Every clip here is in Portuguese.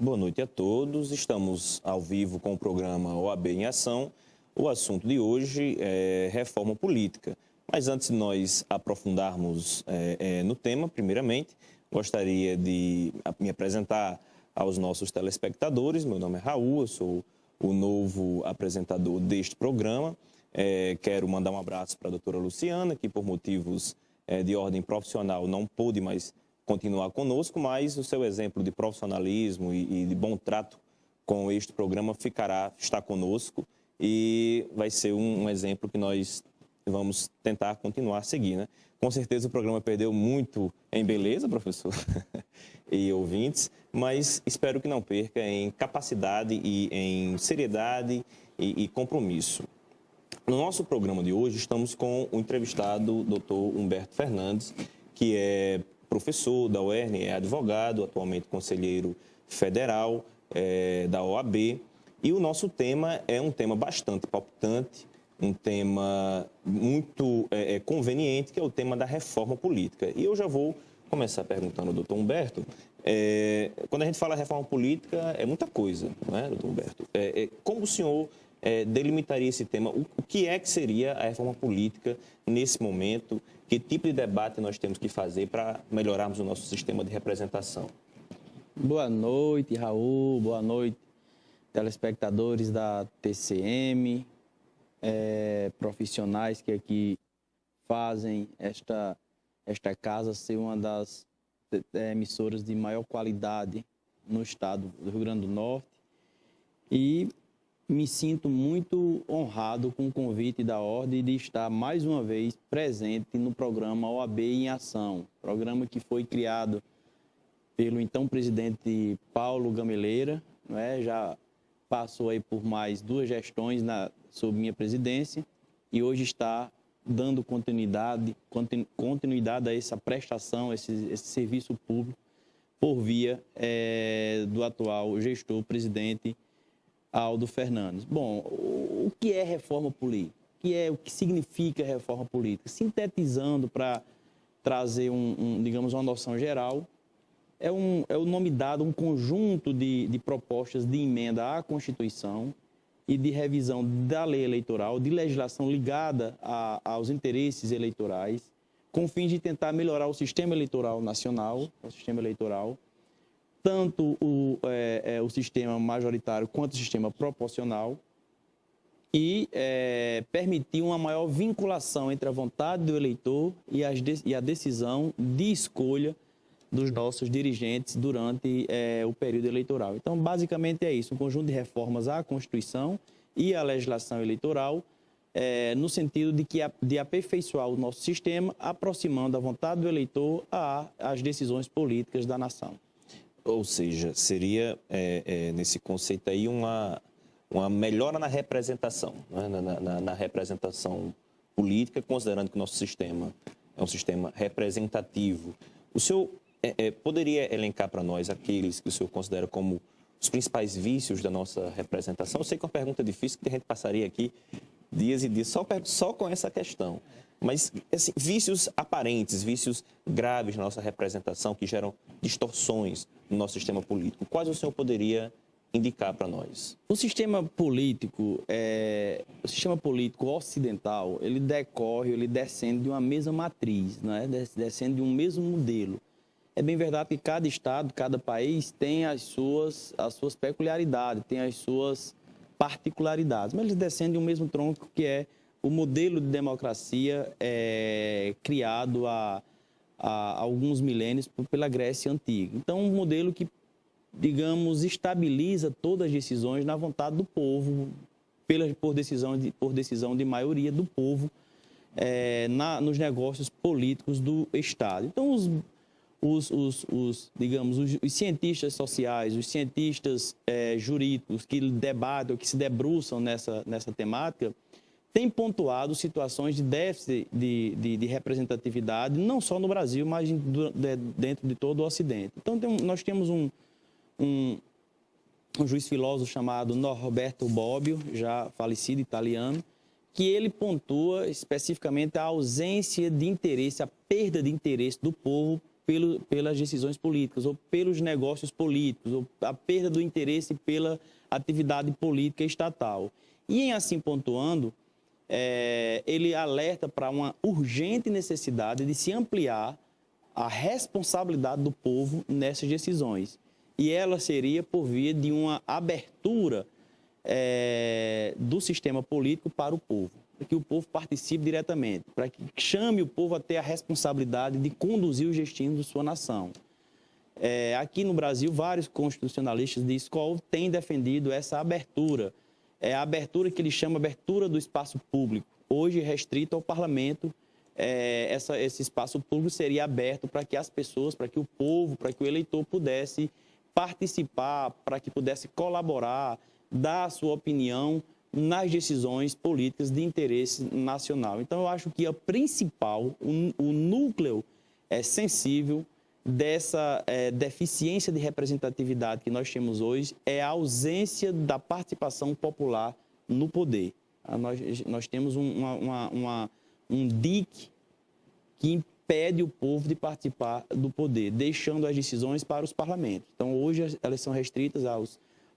Boa noite a todos. Estamos ao vivo com o programa OAB em Ação. O assunto de hoje é reforma política. Mas antes de nós aprofundarmos no tema, primeiramente, gostaria de me apresentar aos nossos telespectadores. Meu nome é Raul, eu sou o novo apresentador deste programa. Quero mandar um abraço para a doutora Luciana, que por motivos de ordem profissional não pôde mais continuar conosco, mas o seu exemplo de profissionalismo e de bom trato com este programa está conosco e vai ser um exemplo que nós vamos tentar continuar a seguir, né? Com certeza o programa perdeu muito em beleza, professor, e ouvintes, mas espero que não perca em capacidade e em seriedade e compromisso. No nosso programa de hoje, estamos com o entrevistado Dr. Humberto Fernandes, que é professor da UERN, é advogado, atualmente conselheiro federal da OAB. E o nosso tema é um tema bastante palpitante, um tema muito conveniente, que é o tema da reforma política. E eu já vou começar perguntando ao doutor Humberto. Quando a gente fala reforma política, é muita coisa, não é, doutor Humberto? Como o senhor delimitaria esse tema? O que é que seria a reforma política nesse momento? Que tipo de debate nós temos que fazer para melhorarmos o nosso sistema de representação? Boa noite, Raul. Boa noite, telespectadores da TCM, profissionais que aqui fazem esta casa ser uma das emissoras de maior qualidade no estado do Rio Grande do Norte. E me sinto muito honrado com o convite da Ordem de estar mais uma vez presente no programa OAB em Ação, programa que foi criado pelo então presidente Paulo Gameleira, já passou aí por mais 2 gestões sob minha presidência e hoje está dando continuidade a essa prestação, esse serviço público por via do atual gestor, presidente Aldo Fernandes. Bom, o que é reforma política? O que significa reforma política? Sintetizando para trazer digamos, uma noção geral, é o nome dado um conjunto de propostas de emenda à Constituição e de revisão da lei eleitoral, de legislação ligada aos interesses eleitorais, com fins de tentar melhorar o sistema eleitoral nacional, o sistema eleitoral, tanto o sistema majoritário quanto o sistema proporcional, e permitir uma maior vinculação entre a vontade do eleitor e a decisão de escolha dos nossos dirigentes durante o período eleitoral. Então, basicamente é isso, um conjunto de reformas à Constituição e à legislação eleitoral, no sentido de aperfeiçoar o nosso sistema, aproximando a vontade do eleitor às decisões políticas da nação. Ou seja, seria, nesse conceito aí, uma melhora na representação, né? na representação política, considerando que o nosso sistema é um sistema representativo. O senhor poderia elencar para nós aqueles que o senhor considera como os principais vícios da nossa representação? Eu sei que é uma pergunta difícil, que a gente passaria aqui dias e dias só com essa questão. Mas, assim, vícios aparentes, vícios graves na nossa representação, que geram distorções no nosso sistema político. Quais o senhor poderia indicar para nós? O sistema político ocidental, ele descende de uma mesma matriz, né? Descende de um mesmo modelo. É bem verdade que cada estado, cada país tem as suas peculiaridades, tem as suas particularidades, mas eles descendem de um mesmo tronco, que é o modelo de democracia criado há alguns milênios pela Grécia Antiga. Então, um modelo que, digamos, estabiliza todas as decisões na vontade do povo, por decisão de maioria do povo, nos negócios políticos do Estado. Então, digamos, os cientistas sociais, os cientistas jurídicos que debatem, que se debruçam nessa temática, têm pontuado situações de déficit de representatividade, não só no Brasil, mas dentro de todo o Ocidente. Então, nós temos um juiz filósofo chamado Norberto Bobbio, já falecido, italiano, que ele pontua especificamente a ausência de interesse, a perda de interesse do povo pelas decisões políticas, ou pelos negócios políticos, ou a perda do interesse pela atividade política estatal. E, em assim pontuando, ele alerta para uma urgente necessidade de se ampliar a responsabilidade do povo nessas decisões. E ela seria por via de uma abertura do sistema político para o povo, para que o povo participe diretamente, para que chame o povo a ter a responsabilidade de conduzir os destinos de sua nação. Aqui no Brasil, vários constitucionalistas de escola têm defendido essa abertura. É a abertura que ele chama abertura do espaço público, hoje restrito ao parlamento. Esse espaço público seria aberto para que as pessoas, para que o povo, para que o eleitor pudesse participar, para que pudesse colaborar, dar a sua opinião nas decisões políticas de interesse nacional. Então, eu acho que a principal, o núcleo sensível dessa deficiência de representatividade que nós temos hoje é a ausência da participação popular no poder. Nós temos um dique que impede o povo de participar do poder, deixando as decisões para os parlamentos. Então, hoje, elas são restritas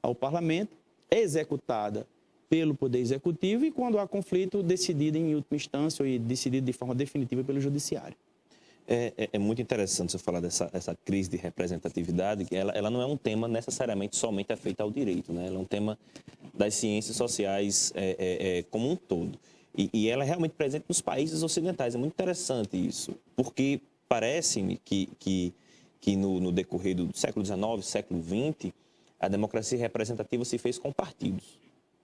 ao parlamento, executada pelo Poder Executivo e, quando há conflito, decidida em última instância e decidida de forma definitiva pelo Judiciário. É muito interessante você falar dessa crise de representatividade, que ela não é um tema necessariamente somente afeito ao direito, né? Ela é um tema das ciências sociais como um todo. E ela é realmente presente nos países ocidentais. É muito interessante isso, porque parece-me que no decorrer do século XIX, século XX, a democracia representativa se fez com partidos,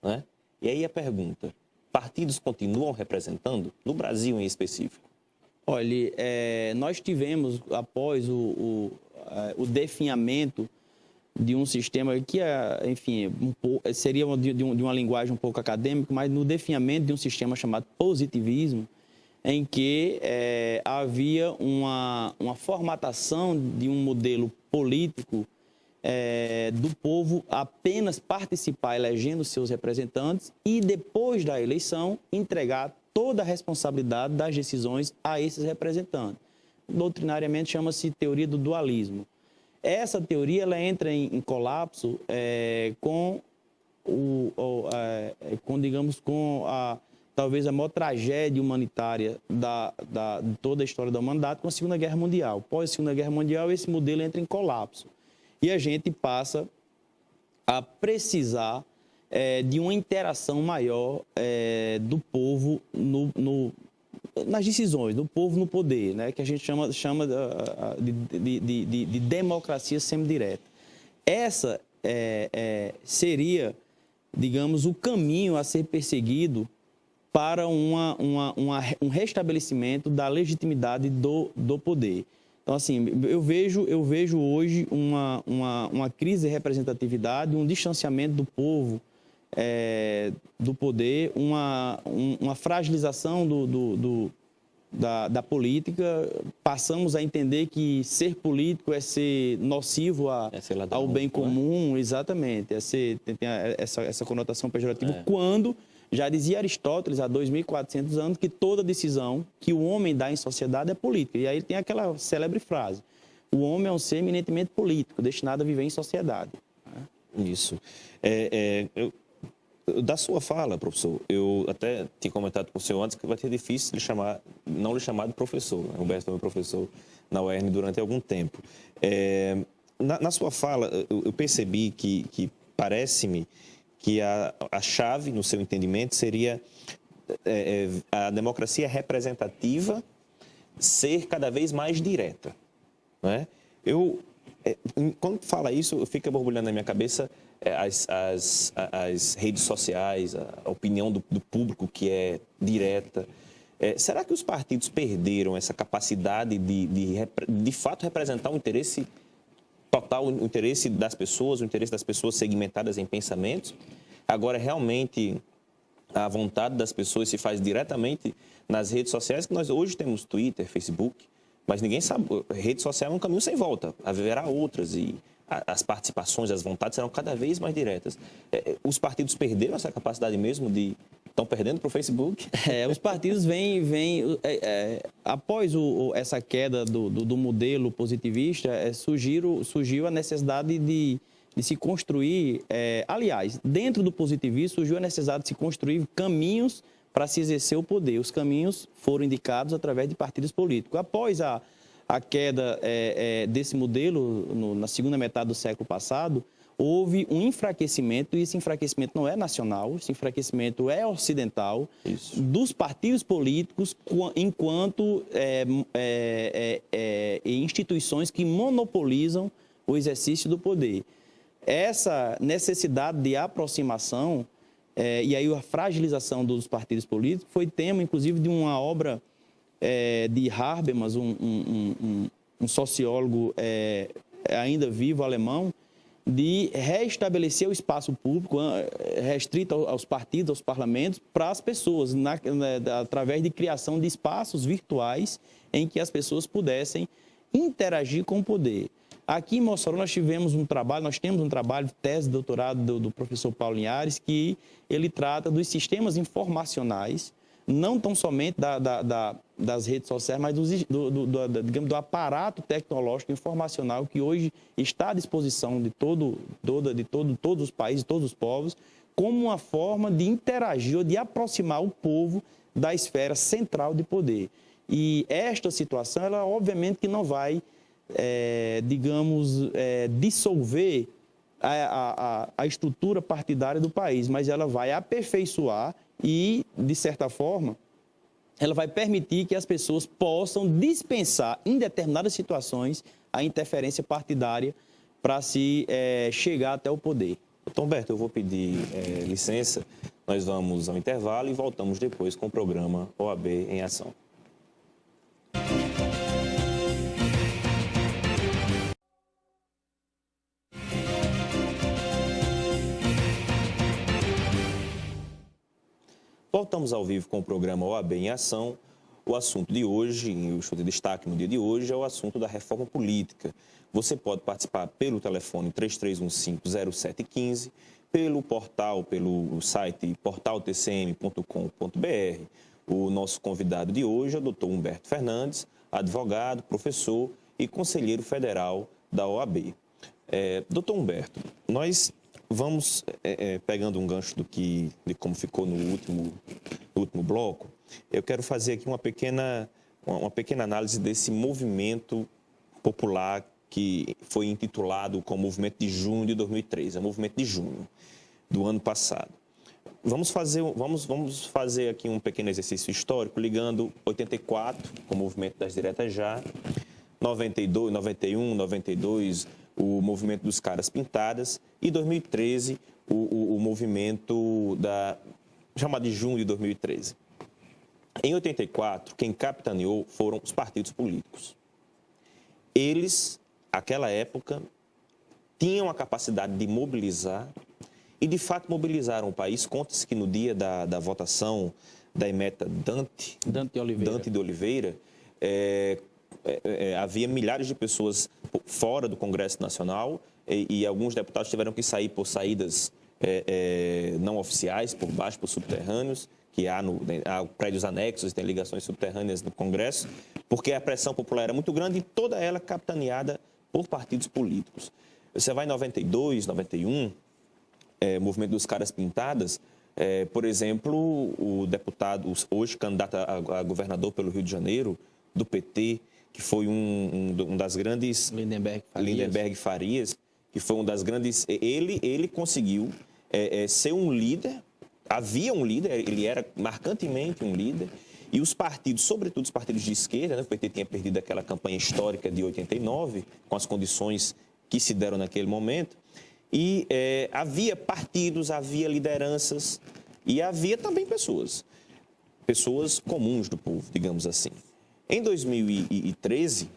né? E aí a pergunta, partidos continuam representando, no Brasil em específico? Olha, nós tivemos, após o definhamento de um sistema que, enfim, seria de uma linguagem um pouco acadêmica, mas no definhamento de um sistema chamado positivismo, em que havia uma formatação de um modelo político do povo apenas participar elegendo seus representantes e, depois da eleição, entregar toda a responsabilidade das decisões a esses representantes. Doutrinariamente chama-se teoria do dualismo. Essa teoria ela entra em colapso talvez a maior tragédia humanitária de toda a história da humanidade, com a Segunda Guerra Mundial. Pós a Segunda Guerra Mundial, esse modelo entra em colapso. E a gente passa a precisar de uma interação maior do povo nas decisões, do povo no poder, né? Que a gente chama de democracia semidireta. Essa seria, digamos, o caminho a ser perseguido para um restabelecimento da legitimidade do poder. Então, assim, eu vejo hoje uma crise de representatividade, um distanciamento do povo do poder, uma fragilização da política. Passamos a entender que ser político é ser nocivo ao bem comum, exatamente, tem essa conotação pejorativa, quando já dizia Aristóteles, há 2.400 anos, que toda decisão que o homem dá em sociedade é política. E aí tem aquela célebre frase, o homem é um ser eminentemente político, destinado a viver em sociedade. Isso. Da sua fala, professor, eu até tinha comentado com o senhor antes que vai ser difícil não lhe chamar de professor. Né? O Humberto foi meu professor na UERN durante algum tempo. Na sua fala, eu percebi que parece-me que a chave, no seu entendimento, seria a democracia representativa ser cada vez mais direta. Né? Quando fala isso, fica borbulhando na minha cabeça as redes sociais, a opinião do público que é direta. Será que os partidos perderam essa capacidade de fato representar o interesse total, o interesse das pessoas, o interesse das pessoas segmentadas em pensamentos? Agora, realmente, a vontade das pessoas se faz diretamente nas redes sociais, que nós hoje temos Twitter, Facebook, mas ninguém sabe, rede social é um caminho sem volta, haverá outras e as participações, as vontades serão cada vez mais diretas. Os partidos perderam essa capacidade mesmo de Estão perdendo para o Facebook? Os partidos vêm após essa queda do modelo positivista, surgiu a necessidade de se construir, aliás, dentro do positivismo surgiu a necessidade de se construir caminhos para se exercer o poder. Os caminhos foram indicados através de partidos políticos. Após a queda desse modelo, na segunda metade do século passado, houve um enfraquecimento, e esse enfraquecimento não é nacional, esse enfraquecimento é ocidental, dos partidos políticos enquanto instituições que monopolizam o exercício do poder. Essa necessidade de aproximação e aí a fragilização dos partidos políticos foi tema, inclusive, de uma obra de Habermas, um sociólogo ainda vivo, alemão, de restabelecer o espaço público restrito aos partidos, aos parlamentos, para as pessoas, através de criação de espaços virtuais em que as pessoas pudessem interagir com o poder. Aqui em Mossoró nós temos um trabalho de tese de doutorado do professor Paulo Linhares, que ele trata dos sistemas informacionais, não tão somente das redes sociais, mas do aparato tecnológico informacional que hoje está à disposição de todos os países, de todos os povos, como uma forma de interagir ou de aproximar o povo da esfera central de poder. E esta situação, ela obviamente que não vai, dissolver a estrutura partidária do país, mas ela vai aperfeiçoar e, de certa forma, ela vai permitir que as pessoas possam dispensar, em determinadas situações, a interferência partidária para se chegar até o poder. Doutor Humberto, eu vou pedir licença, nós vamos ao intervalo e voltamos depois com o programa OAB em Ação. Voltamos ao vivo com o programa OAB em Ação. O assunto de hoje, e o de destaque no dia de hoje, é o assunto da reforma política. Você pode participar pelo telefone 3315-0715, pelo site portaltcm.com.br. O nosso convidado de hoje é o doutor Humberto Fernandes, advogado, professor e conselheiro federal da OAB. Doutor Humberto, nós vamos pegando um gancho de como ficou no último bloco. Eu quero fazer aqui uma pequena análise desse movimento popular que foi intitulado como Movimento de Junho de 2013, é o Movimento de Junho do ano passado. Vamos fazer aqui um pequeno exercício histórico, ligando 84, com o Movimento das Diretas Já, 92, 91, 92, o Movimento dos Caras Pintadas, e 2013, o movimento chamado de Junho de 2013. Em 84, quem capitaneou foram os partidos políticos. Eles, naquela época, tinham a capacidade de mobilizar e, de fato, mobilizaram o país. Conta-se que no dia da votação da ementa Dante de Oliveira, havia milhares de pessoas fora do Congresso Nacional e alguns deputados tiveram que sair por saídas não oficiais, por baixo, por subterrâneos, que há prédios anexos e tem ligações subterrâneas no Congresso, porque a pressão popular era muito grande e toda ela capitaneada por partidos políticos. Você vai em 92, 91, Movimento dos Caras Pintadas, por exemplo, o deputado, hoje candidato a governador pelo Rio de Janeiro, do PT, que foi um das grandes... Lindenberg Farias, que foi um das grandes... Ele conseguiu ser um líder, havia um líder, ele era marcantemente um líder, e os partidos, sobretudo os partidos de esquerda, né, o PT tinha perdido aquela campanha histórica de 89, com as condições que se deram naquele momento, e havia partidos, havia lideranças, e havia também pessoas comuns do povo, digamos assim. Em 2013,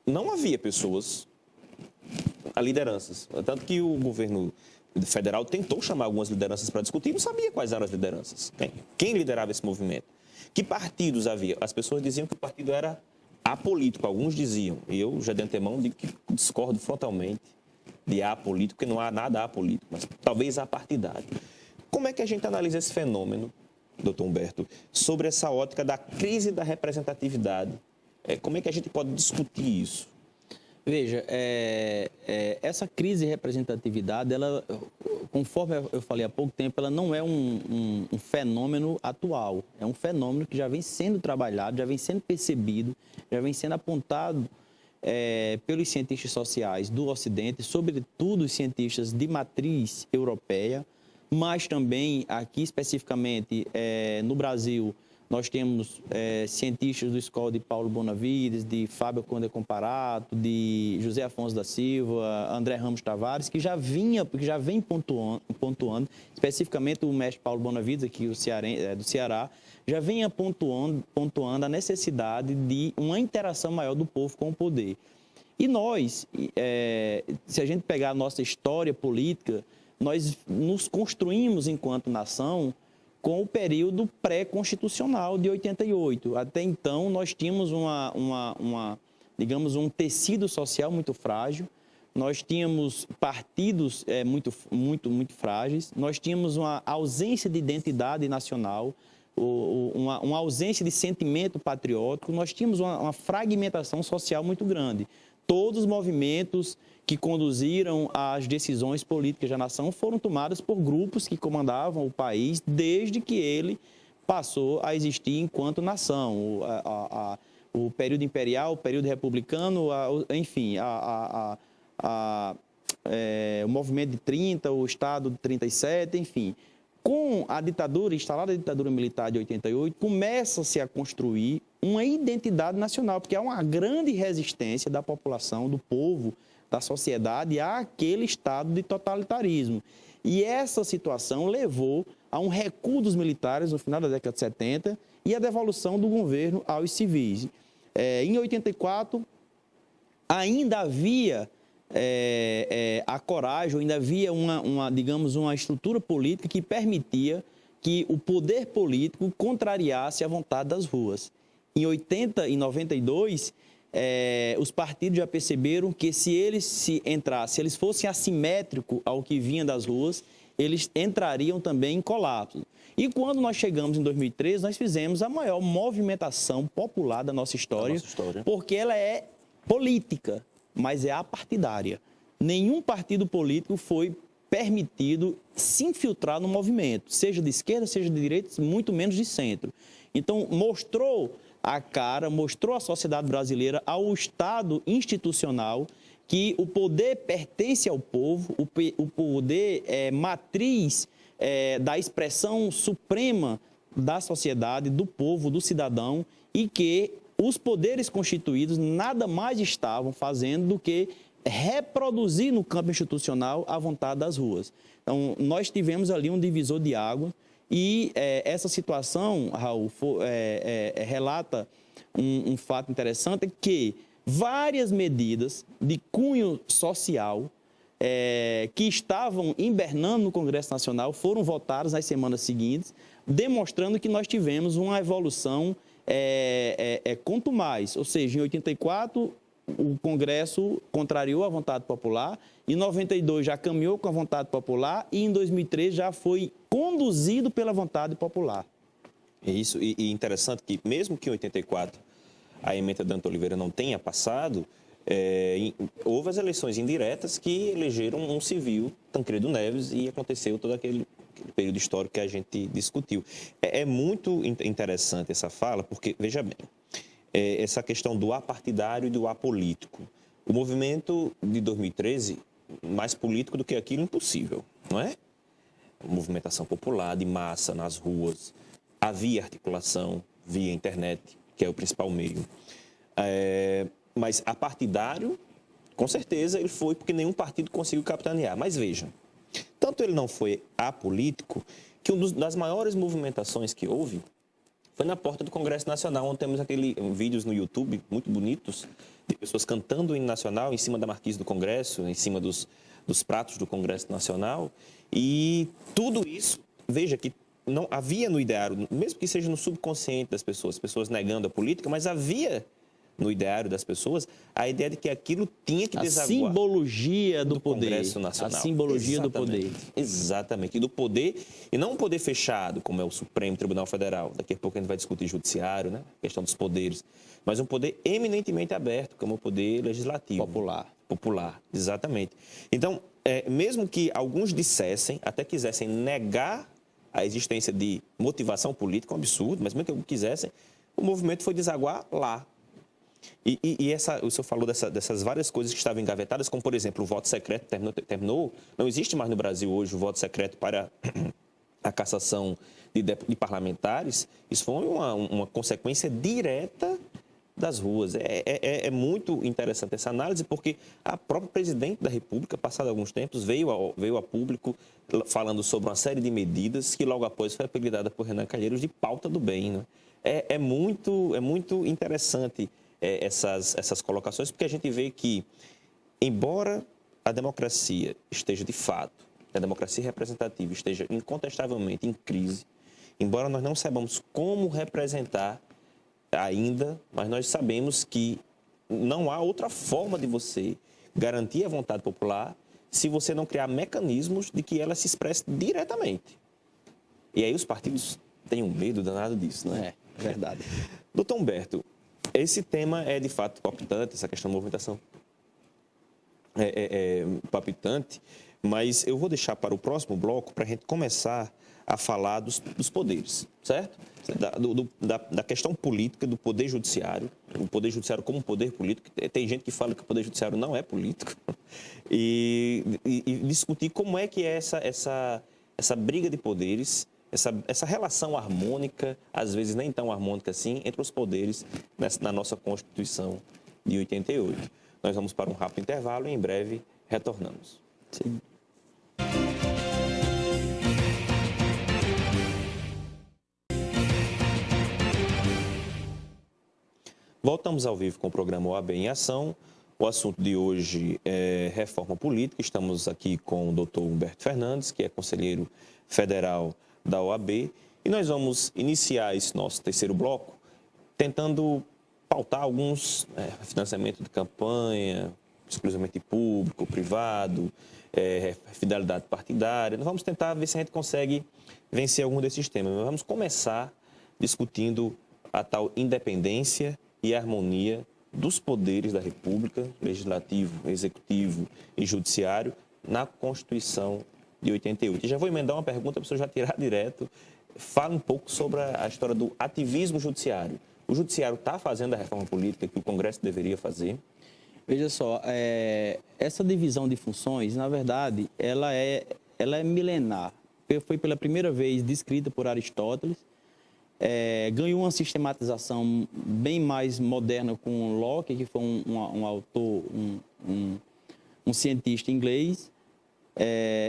não havia pessoas, lideranças. Tanto que o governo federal tentou chamar algumas lideranças para discutir e não sabia quais eram as lideranças. Quem liderava esse movimento? Que partidos havia? As pessoas diziam que o partido era apolítico, alguns diziam. E eu, já de antemão, digo que discordo frontalmente de apolítico, porque não há nada apolítico, mas talvez apartidário. Como é que a gente analisa esse fenômeno, doutor Humberto, sobre essa ótica da crise da representatividade? Como é que a gente pode discutir isso? Veja, essa crise de representatividade, ela, conforme eu falei há pouco tempo, ela não é um fenômeno atual. É um fenômeno que já vem sendo trabalhado, já vem sendo percebido, já vem sendo apontado pelos cientistas sociais do Ocidente, sobretudo os cientistas de matriz europeia, mas também aqui especificamente no Brasil. Nós temos cientistas do escola de Paulo Bonavides, de Fábio Conde Comparato, de José Afonso da Silva, André Ramos Tavares, que já vem pontuando, especificamente o mestre Paulo Bonavides, aqui do Ceará, já vem pontuando a necessidade de uma interação maior do povo com o poder. E nós, se a gente pegar a nossa história política, nós nos construímos enquanto nação com o período pré-constitucional de 88. Até então, nós tínhamos digamos, um tecido social muito frágil, nós tínhamos partidos muito frágeis, nós tínhamos uma ausência de identidade nacional, uma ausência de sentimento patriótico, nós tínhamos uma fragmentação social muito grande. Todos os movimentos que conduziram às decisões políticas da nação foram tomadas por grupos que comandavam o país desde que ele passou a existir enquanto nação. O período imperial, o período republicano, enfim, o movimento de 30, o Estado de 37, enfim. Com a ditadura, instalada a ditadura militar de 88, começa-se a construir uma identidade nacional, porque há uma grande resistência da população, do povo, da sociedade àquele estado de totalitarismo. E essa situação levou a um recuo dos militares no final da década de 70 e a devolução do governo aos civis. Em 84, ainda havia a coragem, ainda havia digamos, uma estrutura política que permitia que o poder político contrariasse a vontade das ruas. Em 80 e 92, os partidos já perceberam que se eles eles fossem assimétricos ao que vinha das ruas, eles entrariam também em colapso. E quando nós chegamos em 2013, nós fizemos a maior movimentação popular da nossa história, porque ela é política, mas é apartidária. Nenhum partido político foi permitido se infiltrar no movimento, seja de esquerda, seja de direita, muito menos de centro. Então, mostrou a cara, mostrou à sociedade brasileira, ao Estado institucional, que o poder pertence ao povo, o poder é matriz da expressão suprema da sociedade, do povo, do cidadão, e que os poderes constituídos nada mais estavam fazendo do que reproduzir no campo institucional a vontade das ruas. Então, nós tivemos ali um divisor de água e essa situação, Raul, relata um fato interessante, que várias medidas de cunho social que estavam hibernando no Congresso Nacional foram votadas nas semanas seguintes, demonstrando que nós tivemos uma evolução quanto mais. Ou seja, em 84, o Congresso contrariou a vontade popular, em 92 já caminhou com a vontade popular e em 2003 já foi conduzido pela vontade popular. Isso, e interessante que mesmo que em 84 a ementa Dante Oliveira não tenha passado, houve as eleições indiretas que elegeram um civil, Tancredo Neves, e aconteceu todo aquele período histórico que a gente discutiu. É muito interessante essa fala, porque, veja bem, essa questão do apartidário e do apolítico. O movimento de 2013, mais político do que aquilo, impossível, não é? Movimentação popular, de massa, nas ruas. Havia articulação via internet, que é o principal meio. Mas apartidário, com certeza, ele foi porque nenhum partido conseguiu capitanear. Mas veja, tanto ele não foi apolítico, que uma das maiores movimentações que houve foi na porta do Congresso Nacional, onde temos vídeos no YouTube muito bonitos de pessoas cantando o hino nacional em cima da marquise do Congresso, em cima dos pratos do Congresso Nacional. E tudo isso, veja que não havia no ideário, mesmo que seja no subconsciente das pessoas negando a política, mas havia no ideário das pessoas a ideia de que aquilo tinha que desaguar. A simbologia do poder. Congresso Nacional. A simbologia do poder. Exatamente. E do poder, e não um poder fechado, como é o Supremo Tribunal Federal. Daqui a pouco a gente vai discutir judiciário, né? A questão dos poderes. Mas um poder eminentemente aberto, como o poder legislativo. Popular, exatamente. Então, mesmo que alguns dissessem, até quisessem negar a existência de motivação política, um absurdo, mas mesmo que quisessem, o movimento foi desaguar lá. E o senhor falou dessas várias coisas que estavam engavetadas, como, por exemplo, o voto secreto terminou. Não existe mais no Brasil hoje o voto secreto para a cassação de parlamentares. Isso foi uma consequência direta das ruas. É muito interessante essa análise, porque a própria presidente da República, passado alguns tempos, veio a público falando sobre uma série de medidas que logo após foi apelidada por Renan Calheiros de pauta do bem. Né? É muito interessante essas colocações, porque a gente vê que, embora a democracia esteja de fato, a democracia representativa esteja incontestavelmente em crise, embora nós não saibamos como representar ainda, mas nós sabemos que não há outra forma de você garantir a vontade popular se você não criar mecanismos de que ela se expresse diretamente. E aí os partidos têm um medo danado disso, né? É verdade. Doutor Humberto, esse tema é de fato palpitante, essa questão da movimentação é palpitante, mas eu vou deixar para o próximo bloco para a gente começar a falar dos poderes, certo? Da questão política, do poder judiciário, o poder judiciário como um poder político. Tem gente que fala que o poder judiciário não é político. E discutir como é que é essa briga de poderes, essa relação harmônica, às vezes nem tão harmônica assim, entre os poderes na nossa Constituição de 88. Nós vamos para um rápido intervalo e em breve retornamos. Sim. Voltamos ao vivo com o programa OAB em Ação. O assunto de hoje é reforma política. Estamos aqui com o doutor Humberto Fernandes, que é conselheiro federal da OAB. E nós vamos iniciar esse nosso terceiro bloco tentando pautar alguns financiamento de campanha, exclusivamente público, privado, fidelidade partidária. Nós vamos tentar ver se a gente consegue vencer algum desses temas. Nós vamos começar discutindo a tal independência e harmonia dos poderes da República, legislativo, executivo e judiciário, na Constituição de 88. E já vou emendar uma pergunta para o senhor já tirar direto. Fala um pouco sobre a história do ativismo judiciário. O judiciário está fazendo a reforma política que o Congresso deveria fazer? Veja só, essa divisão de funções, na verdade, ela é milenar. Foi pela primeira vez descrita por Aristóteles, ganhou uma sistematização bem mais moderna com Locke, que foi um autor, um cientista inglês,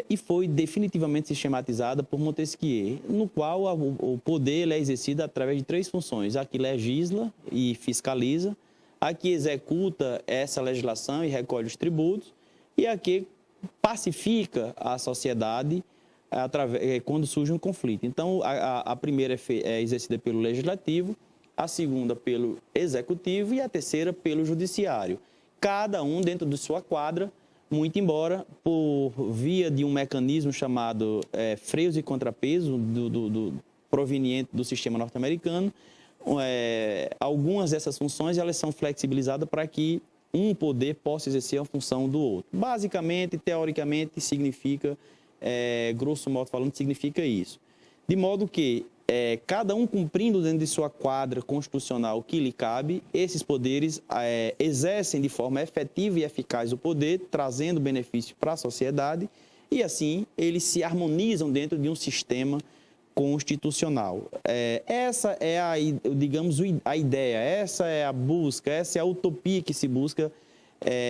e foi definitivamente sistematizada por Montesquieu, no qual o poder é exercido através de três funções: a que legisla e fiscaliza, a que executa essa legislação e recolhe os tributos, e a que pacifica a sociedade quando surge um conflito. Então, a primeira é exercida pelo legislativo, a segunda pelo executivo e a terceira pelo judiciário. Cada um dentro de sua quadra, muito embora por via de um mecanismo chamado freios e contrapeso proveniente do sistema norte-americano. Algumas dessas funções elas são flexibilizadas para que um poder possa exercer a função do outro. Basicamente, teoricamente, significa, grosso modo falando, significa isso. De modo que, cada um cumprindo dentro de sua quadra constitucional o que lhe cabe, esses poderes exercem de forma efetiva e eficaz o poder, trazendo benefício para a sociedade, e assim eles se harmonizam dentro de um sistema constitucional. Essa é digamos, a ideia, essa é a busca, essa é a utopia que se busca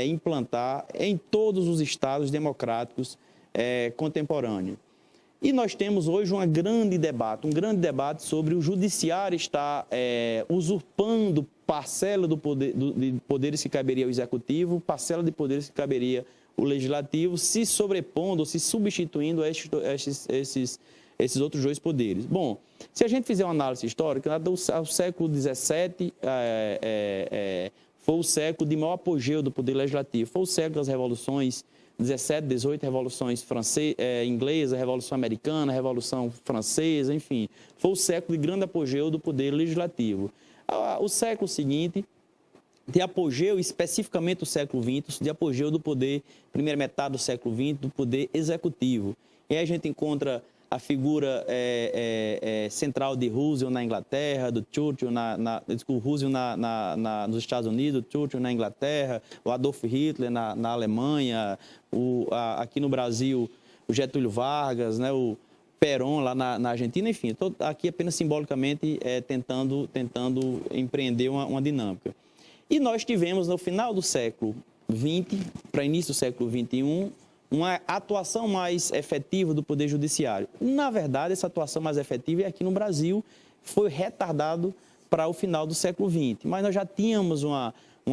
implantar em todos os estados democráticos contemporâneos. E nós temos hoje um grande debate sobre o judiciário estar usurpando parcela de poderes que caberia ao executivo, parcela de poderes que caberia ao legislativo, se sobrepondo, se substituindo a esses outros dois poderes. Bom, se a gente fizer uma análise histórica, do século XVII, foi o século de maior apogeu do poder legislativo, foi o século das revoluções 17, 18, revoluções inglesa, revolução americana, revolução francesa, enfim, foi o século de grande apogeu do poder legislativo. O século seguinte, de apogeu, especificamente o século XX, de apogeu do poder, primeira metade do século XX, do poder executivo. E aí a gente encontra a figura central de Roosevelt na Inglaterra, do Churchill, Roosevelt nos Estados Unidos, Churchill na Inglaterra, o Adolf Hitler na Alemanha, aqui no Brasil, o Getúlio Vargas, né, o Perón lá na Argentina, enfim, aqui apenas simbolicamente tentando empreender uma dinâmica. E nós tivemos, no final do século XX, para início do século XXI, uma atuação mais efetiva do Poder Judiciário. Na verdade, essa atuação mais efetiva aqui no Brasil foi retardado para o final do século XX. Mas nós já tínhamos uma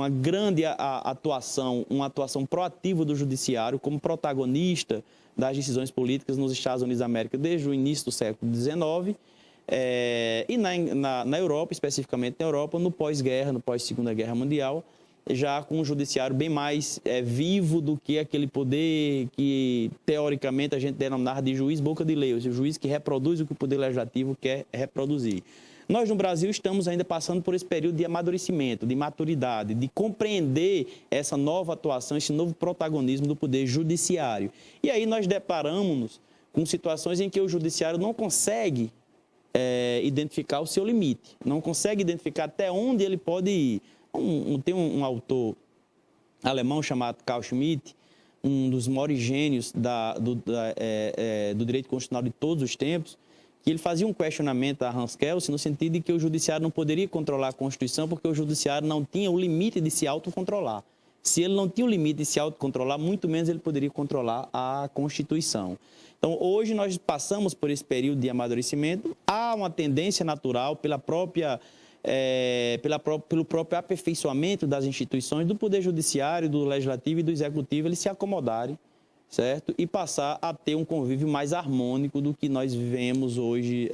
grande atuação, uma atuação proativa do Judiciário como protagonista das decisões políticas nos Estados Unidos da América desde o início do século XIX e na Europa, especificamente na Europa, no pós-guerra, no pós-Segunda Guerra Mundial, já com um judiciário bem mais vivo do que aquele poder que, teoricamente, a gente denominava de juiz boca de lei, ou seja, o juiz que reproduz o que o poder legislativo quer reproduzir. Nós, no Brasil, estamos ainda passando por esse período de amadurecimento, de maturidade, de compreender essa nova atuação, esse novo protagonismo do poder judiciário. E aí nós deparamos-nos com situações em que o judiciário não consegue identificar o seu limite, não consegue identificar até onde ele pode ir. Tem um autor alemão chamado Carl Schmitt, um dos maiores gênios do direito constitucional de todos os tempos, que ele fazia um questionamento a Hans Kelsen no sentido de que o judiciário não poderia controlar a Constituição porque o judiciário não tinha o limite de se autocontrolar. Se ele não tinha o limite de se autocontrolar, muito menos ele poderia controlar a Constituição. Então, hoje nós passamos por esse período de amadurecimento, há uma tendência natural pelo próprio aperfeiçoamento das instituições, do Poder Judiciário, do Legislativo e do Executivo, eles se acomodarem, certo? E passar a ter um convívio mais harmônico do que nós vivemos hoje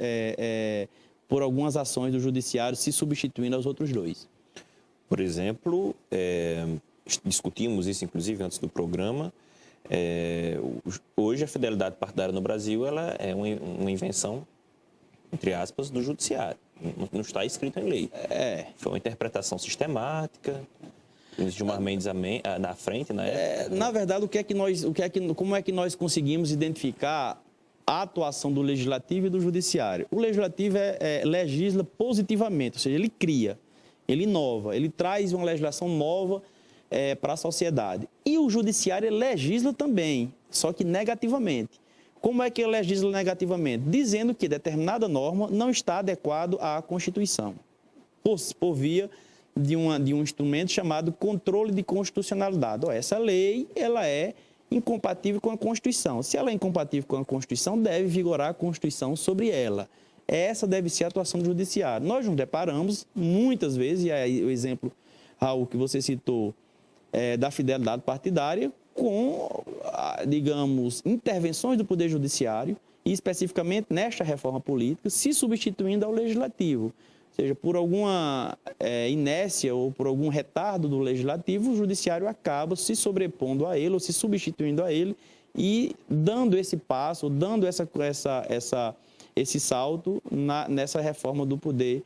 por algumas ações do Judiciário se substituindo aos outros dois. Por exemplo, discutimos isso, inclusive, antes do programa. Hoje, a fidelidade partidária no Brasil ela é uma invenção, entre aspas, do Judiciário. Não está escrito em lei. Foi uma interpretação sistemática, Gilmar Mendes na frente, na época. Na verdade, como é que nós conseguimos identificar a atuação do Legislativo e do Judiciário? O Legislativo legisla positivamente, ou seja, ele cria, ele inova, ele traz uma legislação nova para a sociedade. E o Judiciário legisla também, só que negativamente. Como é que ele legisla negativamente? Dizendo que determinada norma não está adequada à Constituição, por via de um instrumento chamado controle de constitucionalidade. Essa lei ela é incompatível com a Constituição. Se ela é incompatível com a Constituição, deve vigorar a Constituição sobre ela. Essa deve ser a atuação do Judiciário. Nós nos deparamos muitas vezes, e aí o exemplo, Raul, que você citou, da fidelidade partidária, com, digamos, intervenções do Poder Judiciário, e especificamente nesta reforma política, se substituindo ao Legislativo. Ou seja, por alguma inércia ou por algum retardo do Legislativo, o Judiciário acaba se sobrepondo a ele ou se substituindo a ele e dando esse passo, dando esse salto nessa reforma do poder,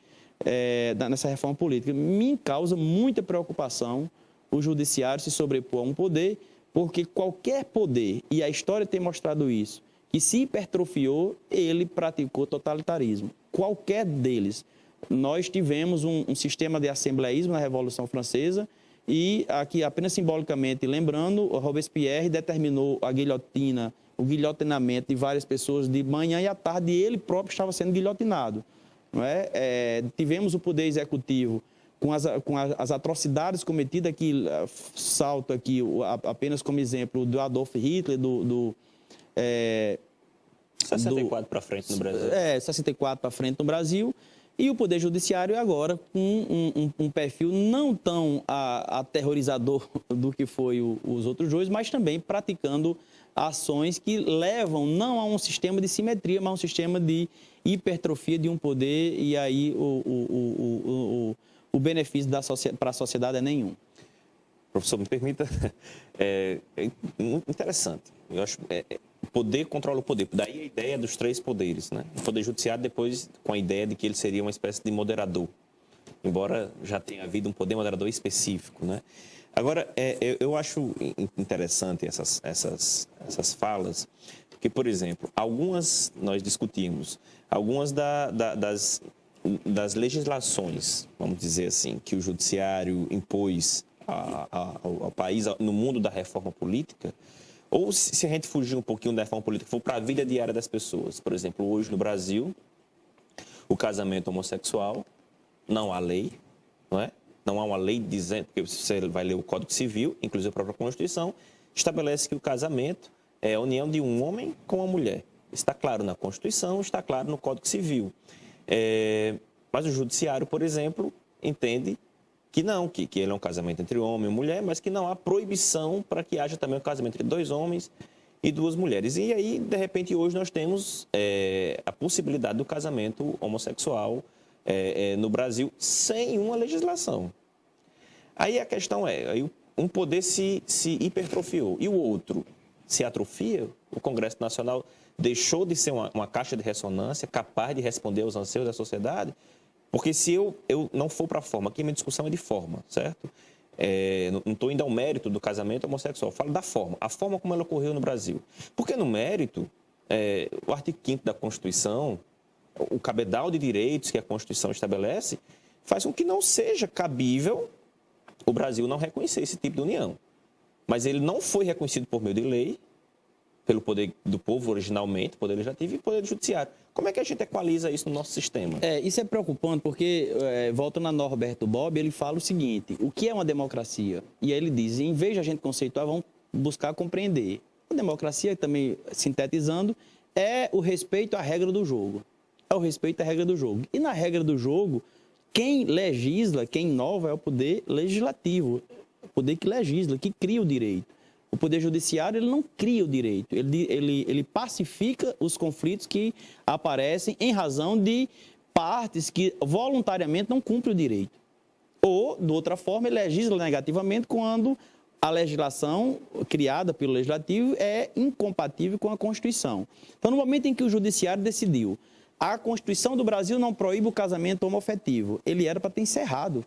nessa reforma política. Me causa muita preocupação o Judiciário se sobrepor a um poder, porque qualquer poder, e a história tem mostrado isso, que se hipertrofiou, ele praticou totalitarismo. Qualquer deles. Nós tivemos um sistema de assembleísmo na Revolução Francesa e, aqui apenas simbolicamente lembrando, Robespierre determinou a guilhotina, o guilhotinamento de várias pessoas de manhã e à tarde, e ele próprio estava sendo guilhotinado. Não é? Tivemos o poder executivo com as atrocidades cometidas aqui, salto aqui apenas como exemplo do Adolf Hitler, 64 para frente no Brasil. 64 para frente no Brasil. E o Poder Judiciário agora com um perfil não tão aterrorizador do que foi os outros dois, mas também praticando ações que levam não a um sistema de simetria, mas a um sistema de hipertrofia de um poder, e aí o benefício para a sociedade é nenhum. professor, me permita, é interessante. Eu acho poder controla o poder. Daí a ideia dos 3 poderes, né? O Poder Judiciário depois com a ideia de que ele seria uma espécie de moderador, embora já tenha havido um poder moderador específico, né? Agora, eu acho interessante essas falas, porque, por exemplo, algumas nós discutimos, algumas das legislações, vamos dizer assim, que o Judiciário impôs ao país no mundo da reforma política, ou se a gente fugir um pouquinho da reforma política, for para a vida diária das pessoas. Por exemplo, hoje no Brasil, o casamento homossexual, não há lei, não é? Não há uma lei dizendo, porque você vai ler o Código Civil, inclusive a própria Constituição, estabelece que o casamento é a união de um homem com uma mulher. Está claro na Constituição, está claro no Código Civil. Mas o Judiciário, por exemplo, entende que não, que ele é um casamento entre homem e mulher, mas que não há proibição para que haja também um casamento entre 2 homens e 2 mulheres. E aí, de repente, hoje nós temos a possibilidade do casamento homossexual no Brasil sem uma legislação. Aí a questão aí um poder se hipertrofiou e o outro se atrofia. O Congresso Nacional deixou de ser uma caixa de ressonância capaz de responder aos anseios da sociedade. Porque se eu não for para a forma, aqui a minha discussão é de forma, certo? Não estou indo ao mérito do casamento homossexual, falo da forma, a forma como ela ocorreu no Brasil. Porque no mérito, o artigo 5º da Constituição, o cabedal de direitos que a Constituição estabelece, faz com que não seja cabível o Brasil não reconhecer esse tipo de união. Mas ele não foi reconhecido por meio de lei, pelo poder do povo originalmente, poder legislativo e poder judiciário. Como é que a gente equaliza isso no nosso sistema? Isso é preocupante porque, voltando a Norberto Bobbio, ele fala o seguinte: o que é uma democracia? E aí ele diz, em vez de a gente conceituar, vamos buscar compreender. A democracia, também sintetizando, é o respeito à regra do jogo. É o respeito à regra do jogo. E na regra do jogo, quem legisla, quem inova é o poder legislativo, o poder que legisla, que cria o direito. O Poder Judiciário ele não cria o direito, ele pacifica os conflitos que aparecem em razão de partes que voluntariamente não cumprem o direito. Ou, de outra forma, ele legisla negativamente quando a legislação criada pelo Legislativo é incompatível com a Constituição. Então, no momento em que o Judiciário decidiu, a Constituição do Brasil não proíbe o casamento homoafetivo, ele era para ter encerrado.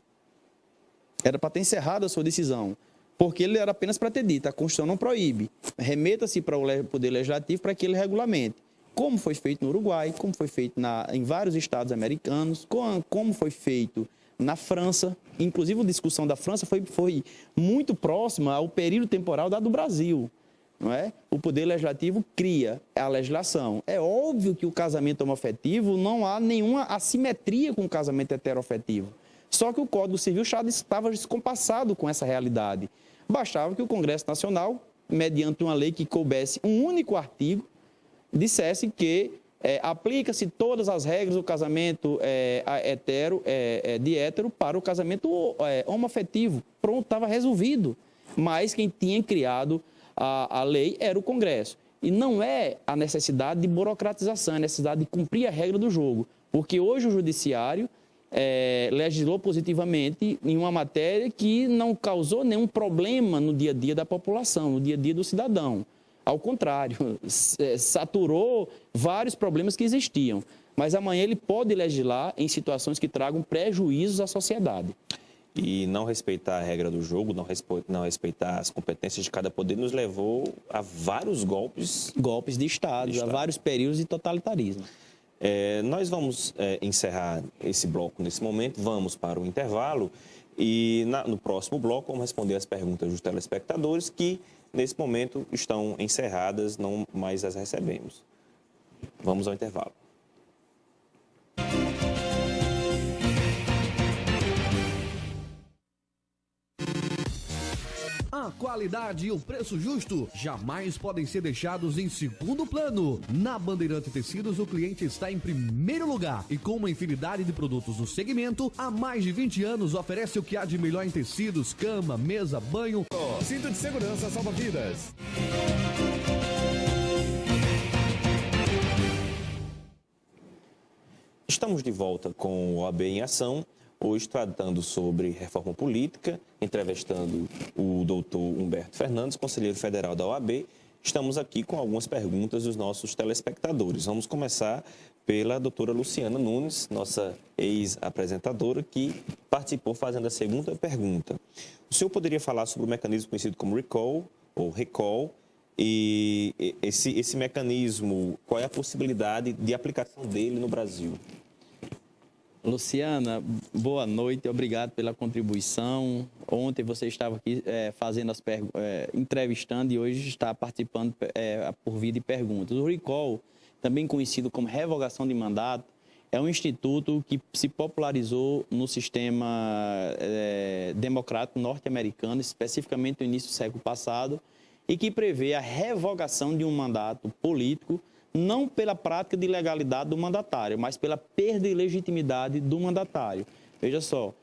Era para ter encerrado a sua decisão. Porque ele era apenas para ter dito, a Constituição não proíbe. Remeta-se para o Poder Legislativo para que ele regulamente. Como foi feito no Uruguai, como foi feito em vários estados americanos, como foi feito na França. Inclusive, a discussão da França foi muito próxima ao período temporal da do Brasil. Não é? O Poder Legislativo cria a legislação. É óbvio que o casamento homoafetivo não há nenhuma assimetria com o casamento heteroafetivo. Só que o Código Civil já estava descompassado com essa realidade. Bastava que o Congresso Nacional, mediante uma lei que coubesse um único artigo, dissesse que aplica-se todas as regras do casamento de hétero para o casamento homoafetivo. Pronto, estava resolvido. Mas quem tinha criado a lei era o Congresso. E não é a necessidade de burocratização, é a necessidade de cumprir a regra do jogo. Porque hoje o Judiciário legislou positivamente em uma matéria que não causou nenhum problema no dia a dia da população, no dia a dia do cidadão. Ao contrário, saturou vários problemas que existiam. Mas amanhã ele pode legislar em situações que tragam prejuízos à sociedade. E não respeitar a regra do jogo, não respeitar as competências de cada poder, nos levou a vários golpes. Golpes de Estado, a vários períodos de totalitarismo. Nós vamos encerrar esse bloco nesse momento, vamos para o intervalo e no próximo bloco vamos responder as perguntas dos telespectadores que, nesse momento, estão encerradas, não mais as recebemos. Vamos ao intervalo. A qualidade e o preço justo jamais podem ser deixados em segundo plano. Na Bandeirante Tecidos, o cliente está em primeiro lugar e com uma infinidade de produtos no segmento, há mais de 20 anos oferece o que há de melhor em tecidos, cama, mesa, banho. Cinto de segurança salva vidas. Estamos de volta com o OAB em Ação. hoje tratando sobre reforma política, entrevistando o doutor Humberto Fernandes, conselheiro federal da OAB. Estamos aqui com algumas perguntas dos nossos telespectadores. Vamos começar pela doutora Luciana Nunes, nossa ex-apresentadora, que participou fazendo a segunda pergunta. O senhor poderia falar sobre o mecanismo conhecido como recall, ou recall, e esse mecanismo, qual é a possibilidade de aplicação dele no Brasil? Luciana, boa noite, obrigado pela contribuição. Ontem você estava aqui fazendo entrevistando e hoje está participando por via de perguntas. O recall, também conhecido como revogação de mandato, é um instituto que se popularizou no sistema democrático norte-americano, especificamente no início do século passado, e que prevê a revogação de um mandato político, não pela prática de ilegalidade do mandatário, mas pela perda de legitimidade do mandatário. Veja só,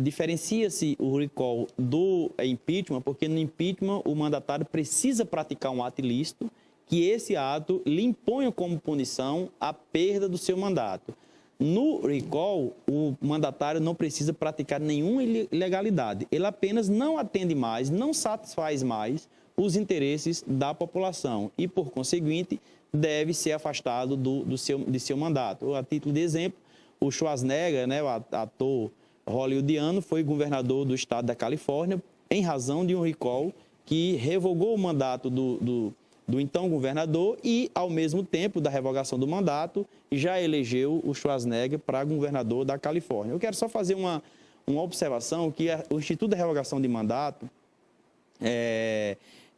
diferencia-se o recall do impeachment, porque no impeachment o mandatário precisa praticar um ato ilícito, que esse ato lhe imponha como punição a perda do seu mandato. No recall, o mandatário não precisa praticar nenhuma ilegalidade. Ele apenas não atende mais, não satisfaz mais os interesses da população e, por conseguinte, deve ser afastado de seu mandato. A título de exemplo, o Schwarzenegger, né, o ator hollywoodiano, foi governador do estado da Califórnia em razão de um recall que revogou o mandato do então governador e, ao mesmo tempo da revogação do mandato, já elegeu o Schwarzenegger para governador da Califórnia. Eu quero só fazer uma observação que o Instituto da Revogação de Mandato,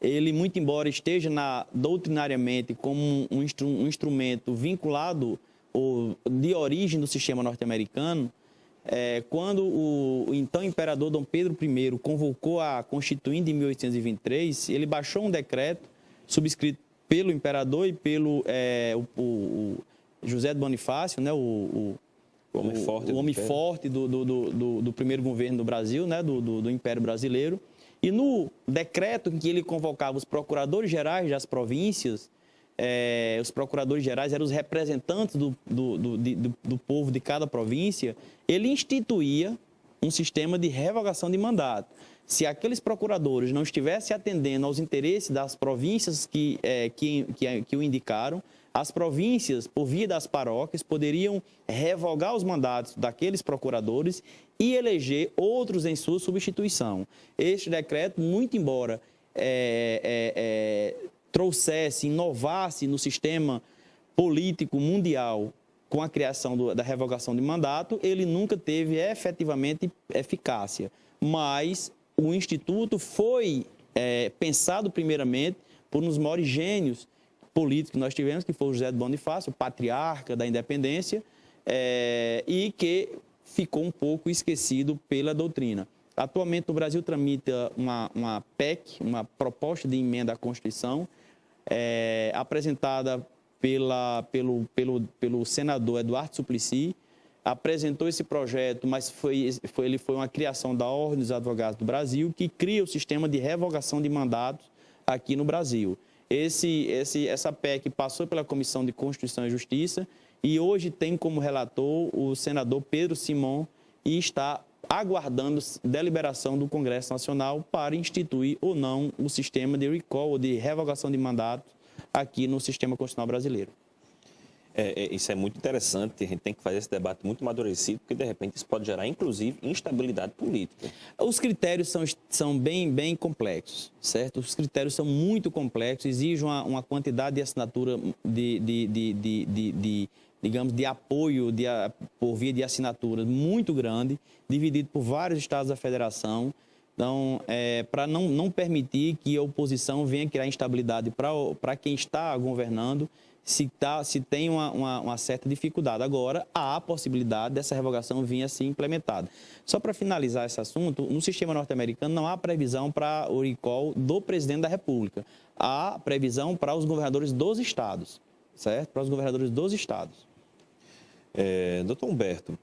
ele, muito embora esteja doutrinariamente como um instrumento vinculado ou de origem do sistema norte-americano, quando o então imperador Dom Pedro I convocou a Constituinte de 1823, ele baixou um decreto subscrito pelo imperador e pelo o José de Bonifácio, né, o homem forte do primeiro governo do Brasil, né, do Império Brasileiro. E no decreto em que ele convocava os procuradores gerais das províncias, os procuradores gerais eram os representantes do povo de cada província, ele instituía um sistema de revogação de mandato. Se aqueles procuradores não estivessem atendendo aos interesses das províncias que o indicaram, as províncias, por via das paróquias, poderiam revogar os mandatos daqueles procuradores e eleger outros em sua substituição. Este decreto, muito embora trouxesse, inovasse no sistema político mundial com a criação da revogação de mandato, ele nunca teve efetivamente eficácia. Mas o Instituto foi pensado primeiramente por um dos maiores gênios políticos que nós tivemos, que foi o José de Bonifácio, o patriarca da independência, e que ficou um pouco esquecido pela doutrina. Atualmente, o Brasil tramita uma PEC, uma proposta de emenda à Constituição, apresentada pelo senador Eduardo Suplicy. Apresentou esse projeto, mas ele foi uma criação da Ordem dos Advogados do Brasil, que cria o sistema de revogação de mandatos aqui no Brasil. Essa PEC passou pela Comissão de Constituição e Justiça e hoje tem como relator o senador Pedro Simon e está aguardando deliberação do Congresso Nacional para instituir ou não o sistema de recall ou de revogação de mandatos aqui no sistema constitucional brasileiro. Isso é muito interessante, a gente tem que fazer esse debate muito amadurecido, porque, de repente, isso pode gerar, inclusive, instabilidade política. Os critérios são bem complexos, certo? Os critérios são muito complexos, exigem uma quantidade de assinatura, digamos, de apoio por via de assinaturas muito grande, dividido por vários estados da federação. Então, para não permitir que a oposição venha criar instabilidade para quem está governando, se tem uma certa dificuldade. Agora, há a possibilidade dessa revogação vir a ser implementada. Só para finalizar esse assunto, no sistema norte-americano não há previsão para o recall do presidente da República. Há previsão para os governadores dos estados, certo? Para os governadores dos estados. Doutor Humberto,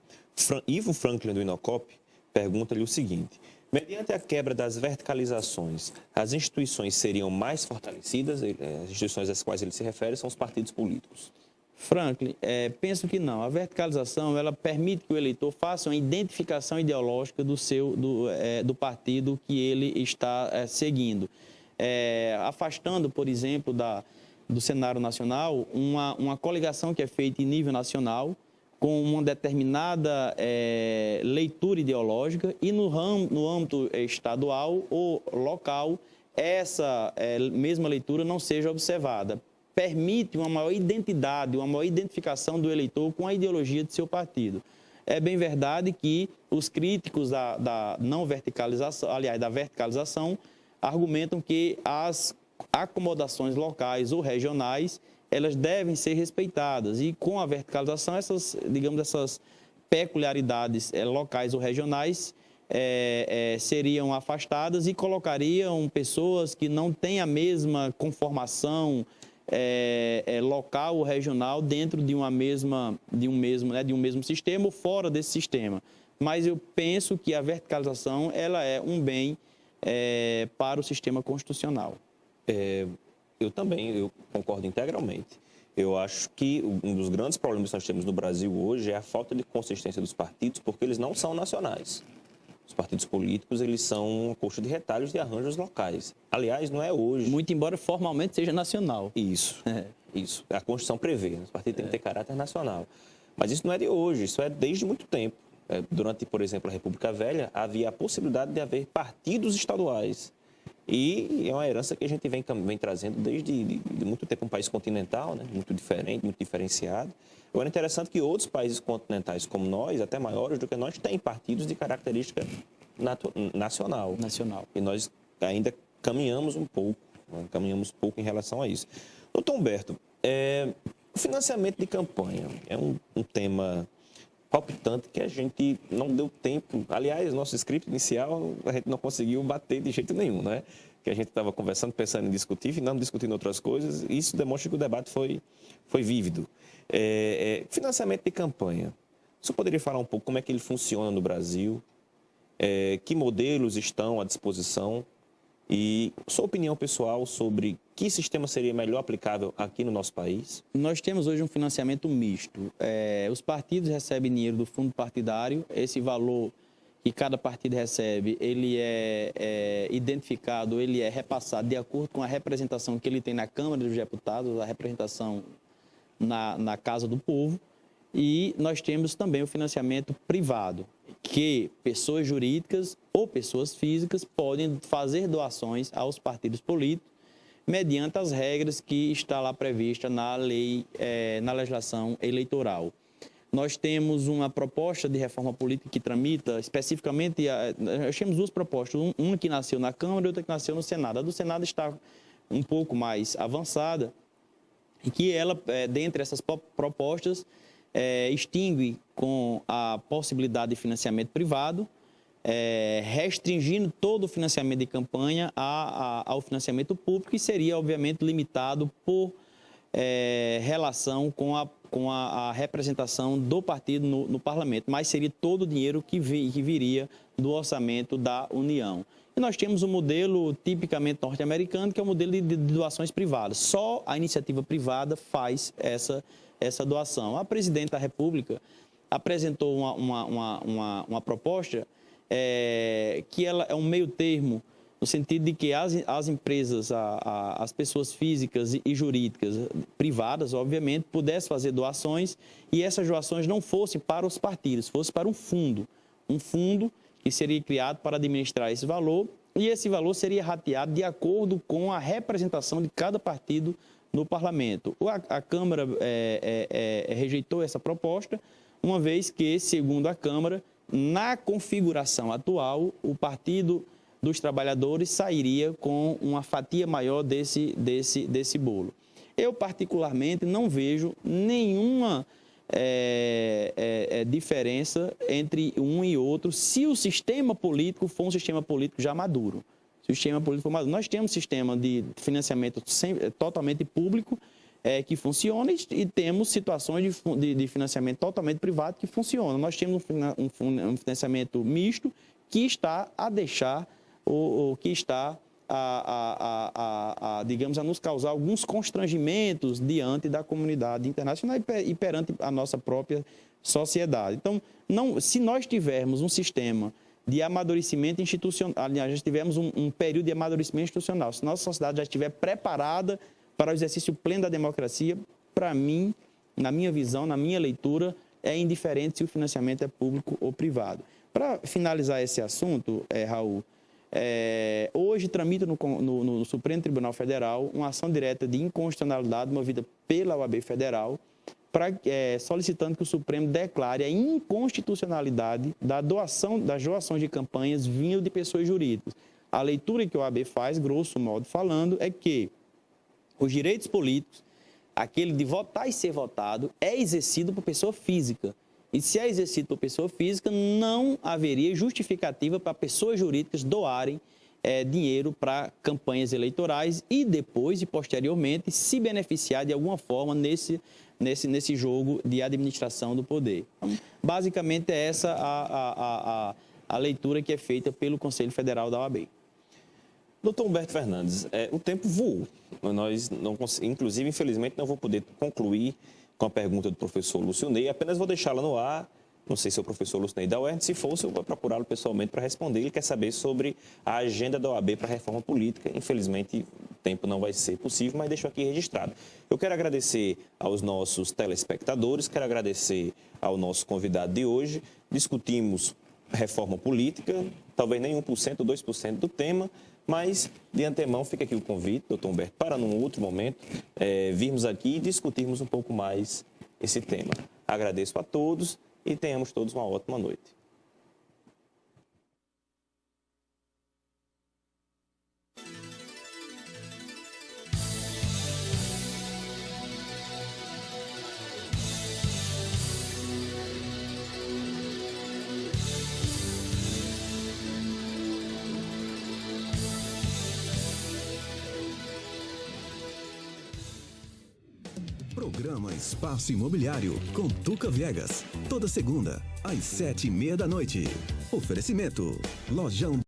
Ivo Franklin do Inocop pergunta-lhe o seguinte: mediante a quebra das verticalizações, as instituições seriam mais fortalecidas? As instituições às quais ele se refere são os partidos políticos. Franklin, penso que não. A verticalização, ela permite que o eleitor faça uma identificação ideológica do partido que ele está seguindo. Afastando, por exemplo, do cenário nacional, uma coligação que é feita em nível nacional, com uma determinada leitura ideológica, e no âmbito estadual ou local, essa mesma leitura não seja observada. Permite uma maior identidade, uma maior identificação do eleitor com a ideologia de seu partido. É bem verdade que os críticos da não verticalização, aliás, da verticalização, argumentam que as acomodações locais ou regionais, elas devem ser respeitadas. E com a verticalização, essas peculiaridades locais ou regionais seriam afastadas e colocariam pessoas que não têm a mesma conformação local ou regional dentro de um mesmo sistema ou fora desse sistema. Mas eu penso que a verticalização ela é um bem para o sistema constitucional. Eu concordo integralmente. Eu acho que um dos grandes problemas que nós temos no Brasil hoje é a falta de consistência dos partidos, porque eles não são nacionais. Os partidos políticos, eles são uma coxa de retalhos de arranjos locais. Aliás, não é hoje. Muito embora formalmente seja nacional. Isso. A Constituição prevê, né? Os partidos têm que ter caráter nacional. Mas isso não é de hoje, isso é desde muito tempo. Durante, por exemplo, a República Velha, havia a possibilidade de haver partidos estaduais. E é uma herança que a gente vem trazendo desde muito tempo, um país continental, né? Muito diferente, muito diferenciado. Agora, é interessante que outros países continentais como nós, até maiores do que nós, têm partidos de característica nacional. E nós ainda caminhamos pouco em relação a isso. Doutor Humberto, o financiamento de campanha é um tema palpitante que a gente não deu tempo. Aliás, nosso script inicial a gente não conseguiu bater de jeito nenhum, né? Que a gente estava conversando, pensando em discutir, finalmente discutindo outras coisas, e isso demonstra que o debate foi vívido. Financiamento de campanha. O senhor poderia falar um pouco como é que ele funciona no Brasil? Que modelos estão à disposição? E sua opinião pessoal sobre que sistema seria melhor aplicável aqui no nosso país? Nós temos hoje um financiamento misto. Os partidos recebem dinheiro do fundo partidário. Esse valor que cada partido recebe, ele é identificado, ele é repassado de acordo com a representação que ele tem na Câmara dos Deputados, a representação na Casa do Povo. E nós temos também o financiamento privado, que pessoas jurídicas ou pessoas físicas podem fazer doações aos partidos políticos mediante as regras que está lá prevista na lei, na legislação eleitoral. Nós temos uma proposta de reforma política que tramita especificamente, nós temos duas propostas, uma que nasceu na Câmara e outra que nasceu no Senado. A do Senado está um pouco mais avançada e que ela, dentre essas propostas, extingue com a possibilidade de financiamento privado, restringindo todo o financiamento de campanha ao financiamento público, e seria, obviamente, limitado por relação com a representação do partido no parlamento, mas seria todo o dinheiro que viria do orçamento da União. E nós temos um modelo tipicamente norte-americano, que é o modelo de doações privadas. Só a iniciativa privada faz essa doação. A presidente da República apresentou uma proposta que ela é um meio termo, no sentido de que as empresas, as pessoas físicas e jurídicas privadas, obviamente, pudessem fazer doações, e essas doações não fossem para os partidos, fossem para um fundo que seria criado para administrar esse valor, e esse valor seria rateado de acordo com a representação de cada partido no parlamento. A Câmara rejeitou essa proposta, uma vez que, segundo a Câmara, na configuração atual, o Partido dos Trabalhadores sairia com uma fatia maior desse bolo. Eu, particularmente, não vejo nenhuma diferença entre um e outro, se o sistema político for um sistema político já maduro. Se o sistema político for maduro. Nós temos um sistema de financiamento totalmente público que funciona, e temos situações de financiamento totalmente privado que funcionam. Nós temos um financiamento misto que está a deixar, ou que está digamos, a nos causar alguns constrangimentos diante da comunidade internacional e perante a nossa própria sociedade. Então, se nós tivermos um sistema de amadurecimento institucional, aliás, já tivemos um período de amadurecimento institucional, se nossa sociedade já estiver preparada para o exercício pleno da democracia, para mim, na minha visão, na minha leitura, é indiferente se o financiamento é público ou privado. Para finalizar esse assunto, Raul, hoje tramita no Supremo Tribunal Federal uma ação direta de inconstitucionalidade movida pela OAB Federal, solicitando que o Supremo declare a inconstitucionalidade das doações de campanhas vindo de pessoas jurídicas. A leitura que a OAB faz, grosso modo falando, é que os direitos políticos, aquele de votar e ser votado, é exercido por pessoa física. E se é exercido por pessoa física, não haveria justificativa para pessoas jurídicas doarem dinheiro para campanhas eleitorais e depois e posteriormente se beneficiar de alguma forma nesse jogo de administração do poder. Então, basicamente é essa a leitura que é feita pelo Conselho Federal da OAB. Doutor Humberto Fernandes, o tempo voou. Inclusive, infelizmente, não vou poder concluir com a pergunta do professor Lúcio Ney, apenas vou deixá-la no ar. Não sei se é o professor Lúcio Ney da UERN, se fosse, eu vou procurá-lo pessoalmente para responder. Ele quer saber sobre a agenda da OAB para a reforma política. Infelizmente, o tempo não vai ser possível, mas deixo aqui registrado. Eu quero agradecer aos nossos telespectadores, quero agradecer ao nosso convidado de hoje. Discutimos reforma política, talvez nem 1%, 2% do tema, mas, de antemão, fica aqui o convite, doutor Humberto, para num outro momento virmos aqui e discutirmos um pouco mais esse tema. Agradeço a todos e tenhamos todos uma ótima noite. Programa Espaço Imobiliário com Tuca Viegas. Toda segunda, às 7:30 da noite. Oferecimento: Lojão